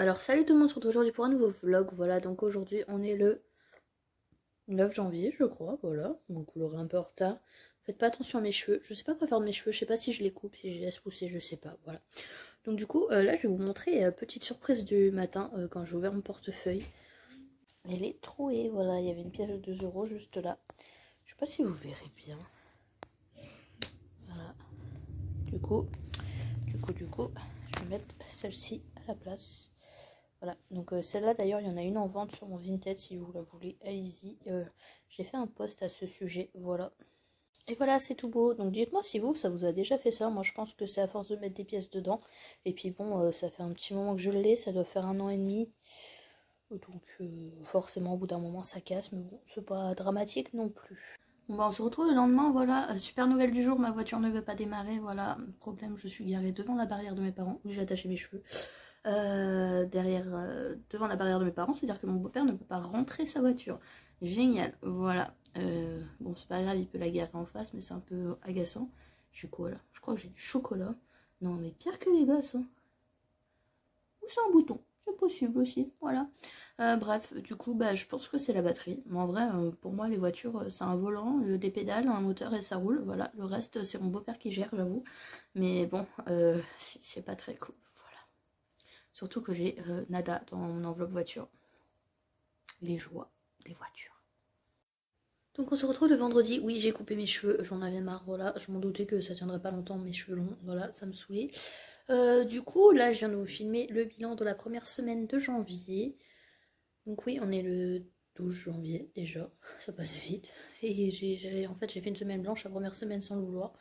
Alors salut tout le monde, on se retrouve aujourd'hui pour un nouveau vlog. Voilà, donc aujourd'hui on est le 9 janvier je crois, voilà. Donc vous l'aurez un peu en retard. Faites pas attention à mes cheveux, je sais pas quoi faire de mes cheveux, je sais pas si je les coupe, si je les laisse pousser, je sais pas, voilà. Donc du coup, là je vais vous montrer petite surprise du matin quand j'ai ouvert mon portefeuille. Elle est trouée, voilà, il y avait une pièce de 2 € juste là. Je sais pas si vous verrez bien. Voilà. Du coup, je vais mettre celle-ci à la place. Voilà, donc celle-là d'ailleurs, il y en a une en vente sur mon Vinted, si vous la voulez, allez-y. J'ai fait un post à ce sujet, voilà. Et voilà, c'est tout beau. Donc dites-moi si vous, ça vous a déjà fait ça. Moi, je pense que c'est à force de mettre des pièces dedans. Et puis bon, ça fait un petit moment que je l'ai, ça doit faire 1 an et demi. Donc forcément, au bout d'un moment, ça casse. Mais bon, c'est pas dramatique non plus. Bon bah on se retrouve le lendemain, voilà, super nouvelle du jour, ma voiture ne veut pas démarrer, voilà, problème, je suis garée devant la barrière de mes parents, où j'ai attaché mes cheveux, devant la barrière de mes parents, c'est-à-dire que mon beau-père ne peut pas rentrer sa voiture, génial, voilà, bon c'est pas grave, il peut la garer en face, mais c'est un peu agaçant, je suis quoi là, je crois que j'ai du chocolat, non mais pire que les gosses, hein. Ou c'est un bouton, c'est possible aussi, voilà. Bref, du coup, bah, je pense que c'est la batterie. Mais en vrai, pour moi, les voitures, c'est un volant, des pédales, un moteur et ça roule. Voilà, le reste, c'est mon beau-père qui gère, j'avoue. Mais bon, c'est pas très cool. Voilà. Surtout que j'ai nada dans mon enveloppe voiture. Les joies des voitures. Donc on se retrouve le vendredi. Oui, j'ai coupé mes cheveux, j'en avais marre. Voilà, je m'en doutais que ça tiendrait pas longtemps, mes cheveux longs. Voilà, ça me saoulait. Du coup, là, je viens de vous filmer le bilan de la première semaine de janvier. Donc oui, on est le 12 janvier déjà, ça passe vite. Et en fait j'ai fait une semaine blanche, la première semaine sans le vouloir.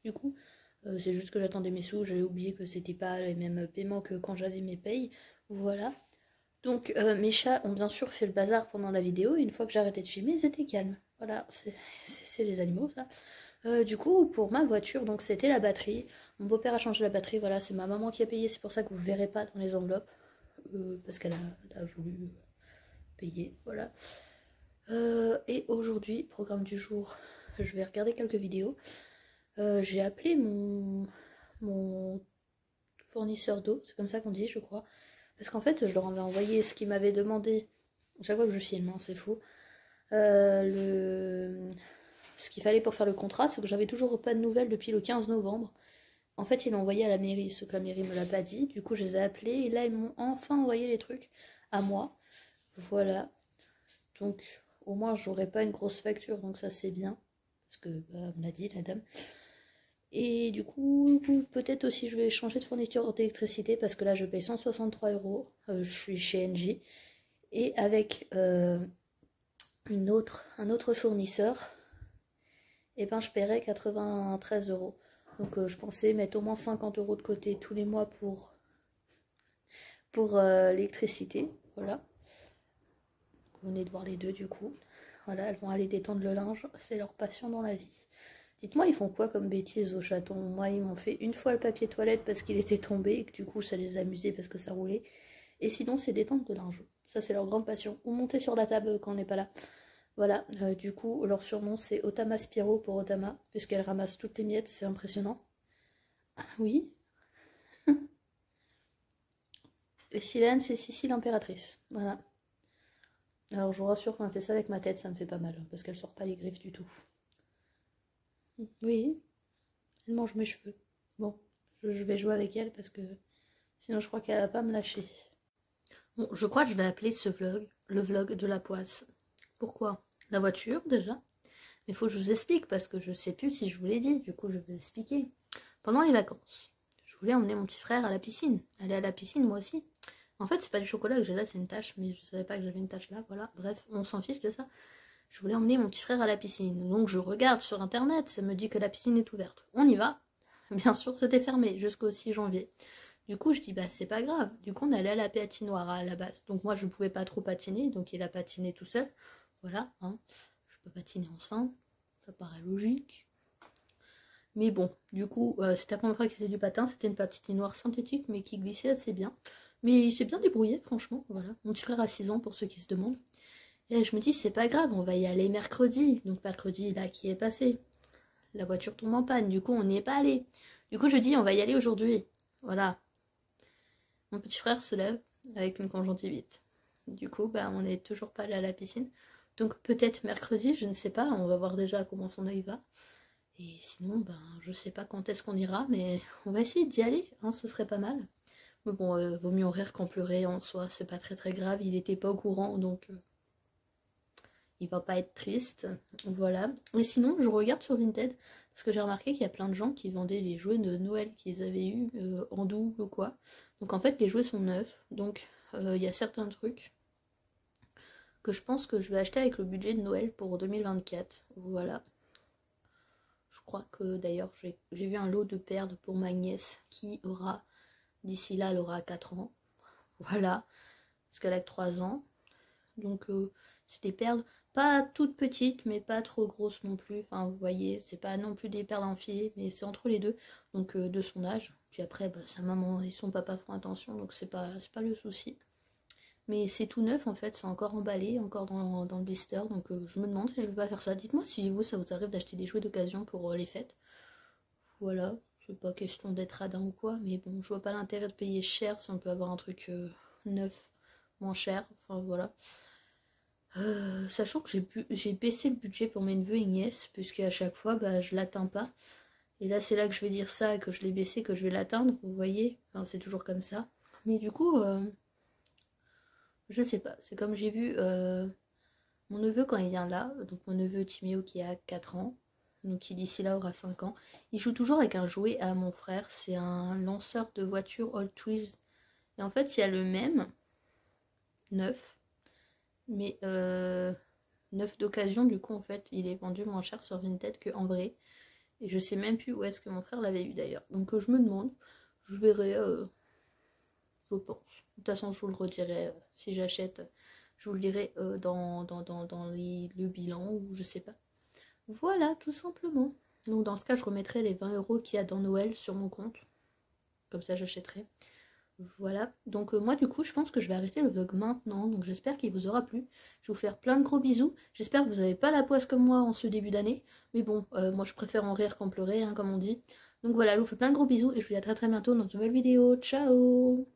Du coup, c'est juste que j'attendais mes sous, j'avais oublié que c'était pas les mêmes paiements que quand j'avais mes payes. Voilà. Donc mes chats ont bien sûr fait le bazar pendant la vidéo, et une fois que j'ai arrêté de filmer, ils étaient calmes. Voilà, c'est les animaux ça. Du coup, pour ma voiture, donc c'était la batterie. Mon beau-père a changé la batterie, voilà, c'est ma maman qui a payé, c'est pour ça que vous ne verrez pas dans les enveloppes. Parce qu'elle a voulu payer, voilà. Et aujourd'hui, programme du jour, je vais regarder quelques vidéos. J'ai appelé mon fournisseur d'eau, c'est comme ça qu'on dit, je crois. Parce qu'en fait, je leur avais envoyé ce qu'ils m'avaient demandé. Chaque fois que je filme, hein, c'est fou. Ce qu'il fallait pour faire le contrat, c'est que j'avais toujours pas de nouvelles depuis le 15 novembre. En fait, ils l'ont envoyé à la mairie, ce que la mairie me l'a pas dit. Du coup, je les ai appelés et là, ils m'ont enfin envoyé les trucs à moi. Voilà. Donc, au moins, j'aurai pas une grosse facture, donc ça, c'est bien. Parce que, bah, on me l'a dit, la dame. Et du coup, peut-être aussi, je vais changer de fourniture d'électricité, parce que là, je paye 163 €. Je suis chez Engie. Et avec un autre fournisseur, et ben, je paierai 93 €. Donc, je pensais mettre au moins 50 € de côté tous les mois pour l'électricité. Voilà. Vous venez de voir les deux du coup. Voilà, elles vont aller détendre le linge, c'est leur passion dans la vie. Dites-moi, ils font quoi comme bêtises aux chatons? Moi, ils m'ont fait une fois le papier toilette parce qu'il était tombé et que du coup, ça les a amusés parce que ça roulait. Et sinon, c'est détendre le linge. Ça, c'est leur grande passion. Ou monter sur la table quand on n'est pas là. Voilà, du coup, leur surnom, c'est Otama Spiro pour Otama, puisqu'elle ramasse toutes les miettes, c'est impressionnant. Ah, oui. Et Silène, c'est Sissi l'impératrice. Voilà. Alors je vous rassure, quand elle fait ça avec ma tête, ça me fait pas mal, parce qu'elle sort pas les griffes du tout. Oui, elle mange mes cheveux. Bon, je vais jouer avec elle, parce que sinon je crois qu'elle va pas me lâcher. Bon, je crois que je vais appeler ce vlog le vlog de la poisse. Pourquoi? La voiture, déjà. Mais il faut que je vous explique, parce que je sais plus si je vous l'ai dit, du coup je vais vous expliquer. Pendant les vacances, je voulais emmener mon petit frère à la piscine. Aller à la piscine, moi aussi. En fait, c'est pas du chocolat que j'ai là, c'est une tache, mais je savais pas que j'avais une tache là, voilà. Bref, on s'en fiche de ça. Je voulais emmener mon petit frère à la piscine. Donc je regarde sur internet, ça me dit que la piscine est ouverte. On y va. Bien sûr, c'était fermé jusqu'au 6 janvier. Du coup, je dis, bah c'est pas grave. Du coup, on allait à la patinoire à la base. Donc moi, je ne pouvais pas trop patiner, donc il a patiné tout seul. Voilà, hein. Je peux patiner enceinte, ça paraît logique. Mais bon, du coup, c'était la première fois qu'il faisait du patin. C'était une patinoire synthétique, mais qui glissait assez bien. Mais il s'est bien débrouillé, franchement, voilà. Mon petit frère a 6 ans, pour ceux qui se demandent. Et je me dis, c'est pas grave, on va y aller mercredi. Donc mercredi, là, qui est passé. La voiture tombe en panne, du coup, on n'y est pas allé. Du coup, je dis, on va y aller aujourd'hui. Voilà. Mon petit frère se lève. avec une conjonctivite. Du coup, bah, on n'est toujours pas allé à la piscine. Donc peut-être mercredi, je ne sais pas, on va voir déjà comment son œil va. Et sinon, ben, je sais pas quand est-ce qu'on ira, mais on va essayer d'y aller, hein, ce serait pas mal. Mais bon, vaut mieux en rire qu'en pleurer en soi, c'est pas très grave, il était pas au courant, donc il va pas être triste. Voilà. Et sinon, je regarde sur Vinted, parce que j'ai remarqué qu'il y a plein de gens qui vendaient les jouets de Noël qu'ils avaient eu en double ou quoi. Donc en fait, les jouets sont neufs, donc il y a certains trucs que je pense que je vais acheter avec le budget de Noël pour 2024. Voilà. Je crois que d'ailleurs j'ai vu un lot de perles pour ma nièce qui aura, d'ici là elle aura 4 ans. Voilà, parce qu'elle a que 3 ans. Donc c'est des perles pas toutes petites mais pas trop grosses non plus. Enfin vous voyez, c'est pas non plus des perles enfilées mais c'est entre les deux. Donc de son âge. Puis après bah, sa maman et son papa font attention donc c'est pas le souci. Mais c'est tout neuf en fait, c'est encore emballé, encore dans le blister, donc je me demande si je vais pas faire ça. Dites-moi si vous, ça vous arrive d'acheter des jouets d'occasion pour les fêtes. Voilà, c'est pas question d'être radin ou quoi, mais bon, je vois pas l'intérêt de payer cher si on peut avoir un truc neuf, moins cher, enfin voilà. Sachant que j'ai baissé le budget pour mes neveux et nièces, puisque à chaque fois, bah, je l'atteins pas. Et là, c'est là que je vais dire ça, que je l'ai baissé, que je vais l'atteindre, vous voyez, enfin, c'est toujours comme ça. Mais du coup... je sais pas, c'est comme j'ai vu mon neveu quand il vient là, donc mon neveu Timéo qui a 4 ans, donc qui d'ici là aura 5 ans, il joue toujours avec un jouet à mon frère, c'est un lanceur de voiture All Twiz. Et en fait il y a le même, neuf, mais neuf d'occasion, du coup en fait il est vendu moins cher sur Vinted qu'en vrai. Et je sais même plus où est-ce que mon frère l'avait eu d'ailleurs. Donc je me demande, je verrai, je pense. De toute façon je vous le redirai si j'achète. Je vous le dirai dans le bilan ou je sais pas. Voilà, tout simplement. Donc dans ce cas, je remettrai les 20 € qu'il y a dans Noël sur mon compte. Comme ça, j'achèterai. Voilà. Donc moi, du coup, je pense que je vais arrêter le vlog maintenant. Donc j'espère qu'il vous aura plu. Je vais vous faire plein de gros bisous. J'espère que vous n'avez pas la poisse comme moi en ce début d'année. Mais bon, moi, je préfère en rire qu'en pleurer, hein, comme on dit. Donc voilà, je vous fais plein de gros bisous et je vous dis à très bientôt dans une nouvelle vidéo. Ciao!